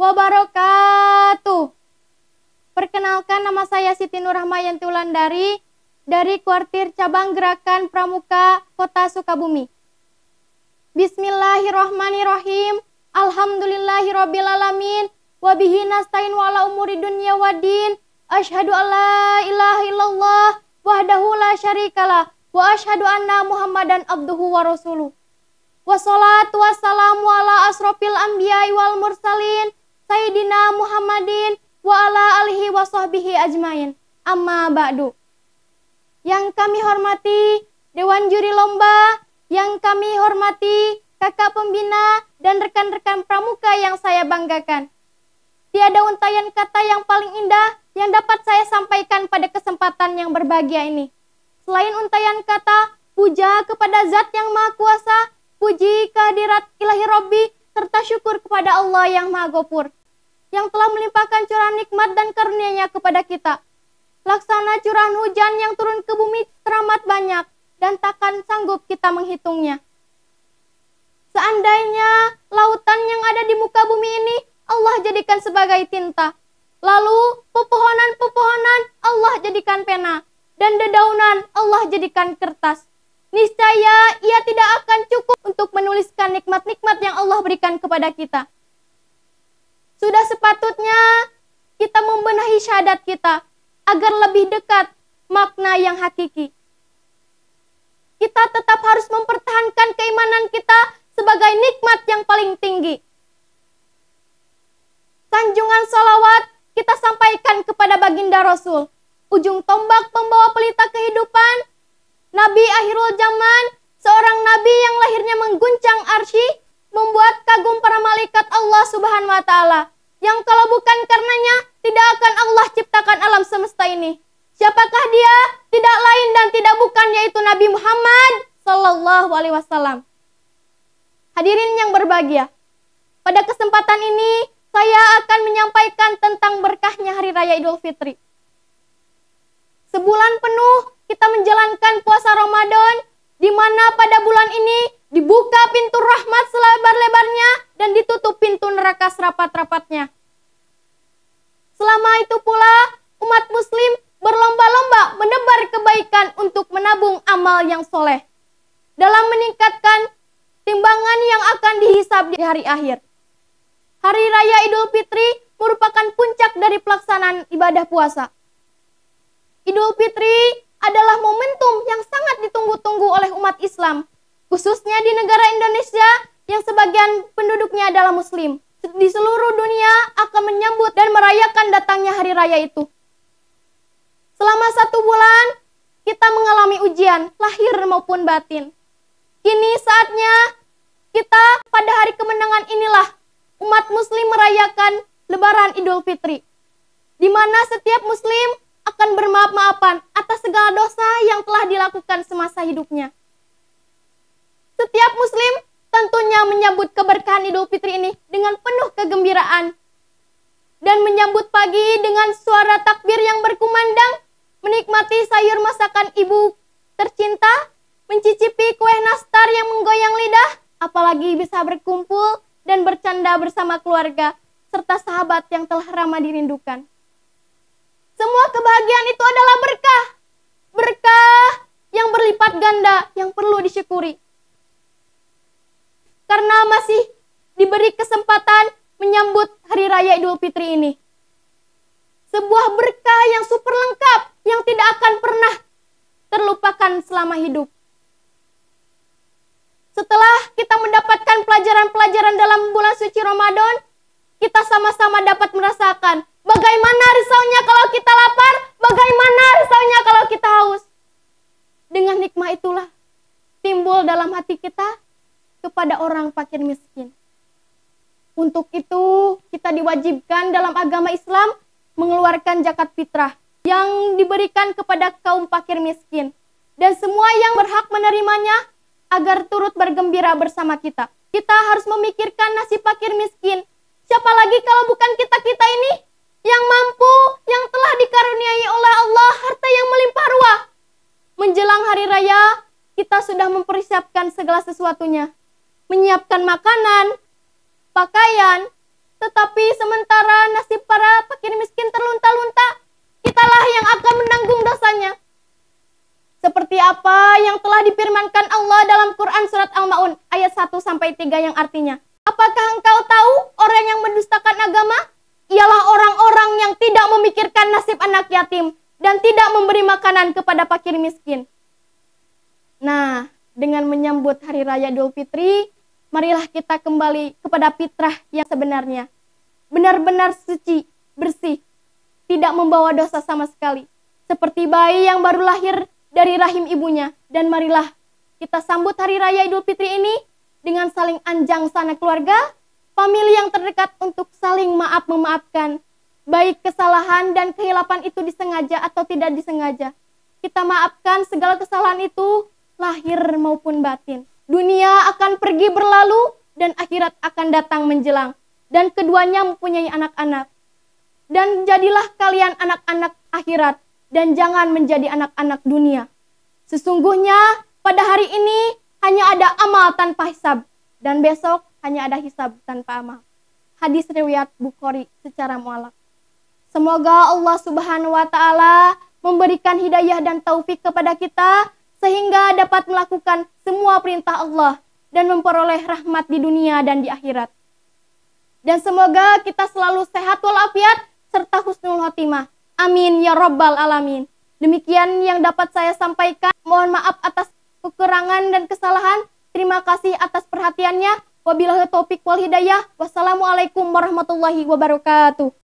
wabarakatuh. Perkenalkan, nama saya Siti Nurrahmayanti Wulandari dari Kuartir Cabang Gerakan Pramuka Kota Sukabumi. Bismillahirrahmanirrahim. Alhamdulillahirrabbilalamin. Wabihi nasta'in wa ala umuri dunya waddin. Asyhadu an la ilaha illallah wahdahu la syarikalah wa asyhadu anna Muhammadan abduhu wa rasuluh. Wassalatu wassalamu ala asrofil anbiya'i wal mursalin Sayyidina Muhammadin wa ala alihi wa sahbihi ajmain. Amma ba'du. Yang kami hormati Dewan Juri Lomba, yang kami hormati kakak pembina dan rekan-rekan pramuka yang saya banggakan. Tiada untayan kata yang paling indah yang dapat saya sampaikan pada kesempatan yang berbahagia ini. Selain untayan kata, puja kepada Zat yang Maha Kuasa, puji kehadirat Ilahi Robbi, serta syukur kepada Allah yang Maha Ghafur, yang telah melimpahkan curahan nikmat dan karunia-Nya kepada kita. Laksana curahan hujan yang turun ke bumi teramat banyak dan takkan sanggup kita menghitungnya. Seandainya lautan yang ada di muka bumi ini Allah jadikan sebagai tinta, lalu pepohonan-pepohonan Allah jadikan pena, dan dedaunan Allah jadikan kertas, niscaya ia tidak akan cukup untuk menuliskan nikmat-nikmat yang Allah berikan kepada kita. Sudah sepatutnya kita membenahi syahadat kita agar lebih dekat makna yang hakiki. Kita tetap harus mempertahankan keimanan kita sebagai nikmat yang paling tinggi. Sanjungan salawat kita sampaikan kepada baginda Rasul, ujung tombak pembawa pelita kehidupan, Nabi akhirul zaman, seorang nabi yang lahirnya mengguncang arsy, membuat kagum para malaikat Allah Subhanahu wa Ta'ala, yang kalau bukan karenanya tidak akan Allah ciptakan alam semesta ini. Siapakah dia? Tidak lain dan tidak bukan yaitu Nabi Muhammad Sallallahu Alaihi Wasallam. Hadirin yang berbahagia, pada kesempatan ini saya akan menyampaikan tentang berkahnya Hari Raya Idul Fitri. Sebulan penuh kita menjalankan puasa Ramadan, di mana pada bulan ini dibuka pintu rahmat selebar-lebarnya dan ditutup pintu neraka serapat-rapatnya. Selama itu pula umat muslim berlomba-lomba menebar kebaikan untuk menabung amal yang soleh dalam meningkatkan timbangan yang akan dihisab di hari akhir. Hari Raya Idul Fitri merupakan puncak dari pelaksanaan ibadah puasa. Idul Fitri adalah momentum yang sangat ditunggu-tunggu oleh umat Islam, khususnya di negara Indonesia yang sebagian penduduknya adalah muslim. Di seluruh dunia akan menyambut dan merayakan datangnya hari raya itu. Selama 1 bulan, kita mengalami ujian, lahir maupun batin. Kini saatnya kita pada hari kemenangan inilah umat muslim merayakan Lebaran Idul Fitri, di mana setiap muslim akan bermaaf-maafan atas segala dosa yang telah dilakukan semasa hidupnya. Setiap muslim tentunya menyambut keberkahan Idul Fitri ini dengan penuh kegembiraan dan menyambut pagi dengan suara takbir yang berkumandang, menikmati sayur masakan ibu tercinta, mencicipi kue nastar yang menggoyang lidah, apalagi bisa berkumpul dan bercanda bersama keluarga serta sahabat yang telah lama dirindukan. Semua kebahagiaan itu adalah berkah. Berkah yang berlipat ganda yang perlu disyukuri. Karena masih diberi kesempatan menyambut Hari Raya Idul Fitri ini. Sebuah berkah yang super lengkap yang tidak akan pernah terlupakan selama hidup. Setelah kita mendapatkan pelajaran-pelajaran dalam bulan suci Ramadan, kita sama-sama dapat merasakan bagaimana risaunya kalau kita lapar, bagaimana risaunya kalau kita haus. Dengan hikmah itulah timbul dalam hati kita kepada orang fakir miskin. Untuk itu kita diwajibkan dalam agama Islam mengeluarkan zakat fitrah yang diberikan kepada kaum fakir miskin dan semua yang berhak menerimanya agar turut bergembira bersama kita. Kita harus memikirkan nasib fakir miskin. Siapa lagi kalau bukan kita-kita ini yang mampu, yang telah dikaruniai oleh Allah harta yang melimpah ruah. Menjelang hari raya, kita sudah mempersiapkan segala sesuatunya. Menyiapkan makanan, pakaian, Tetapi sementara nasib para fakir miskin terlunta-lunta, kitalah yang akan menanggung dosanya. Seperti apa yang telah difirmankan Allah dalam Quran surat Al-Ma'un ayat 1-3 yang artinya, apakah engkau tahu orang yang mendustakan agama? Ialah orang-orang yang tidak memikirkan nasib anak yatim dan tidak memberi makanan kepada fakir miskin. Nah, dengan menyambut Hari Raya Idul Fitri, marilah kita kembali kepada fitrah yang sebenarnya. Benar-benar suci, bersih, tidak membawa dosa sama sekali. Seperti bayi yang baru lahir dari rahim ibunya. Dan marilah kita sambut Hari Raya Idul Fitri ini dengan saling anjang sanak keluarga, famili yang terdekat untuk saling maaf-memaafkan. Baik kesalahan dan kehilapan itu disengaja atau tidak disengaja. Kita maafkan segala kesalahan itu, lahir maupun batin. Dunia akan pergi berlalu dan akhirat akan datang menjelang. Dan keduanya mempunyai anak-anak. Dan jadilah kalian anak-anak akhirat dan jangan menjadi anak-anak dunia. Sesungguhnya pada hari ini hanya ada amal tanpa hisab dan besok hanya ada hisab tanpa amal. Hadis riwayat Bukhari secara muallaq. Semoga Allah Subhanahu wa taala memberikan hidayah dan taufik kepada kita sehingga dapat melakukan semua perintah Allah dan memperoleh rahmat di dunia dan di akhirat. Dan semoga kita selalu sehat walafiat serta husnul khotimah. Amin ya rabbal alamin. Demikian yang dapat saya sampaikan. Mohon maaf atas kekurangan dan kesalahan. Terima kasih atas perhatiannya. Wabillahi taufik wal hidayah. Wassalamualaikum warahmatullahi wabarakatuh.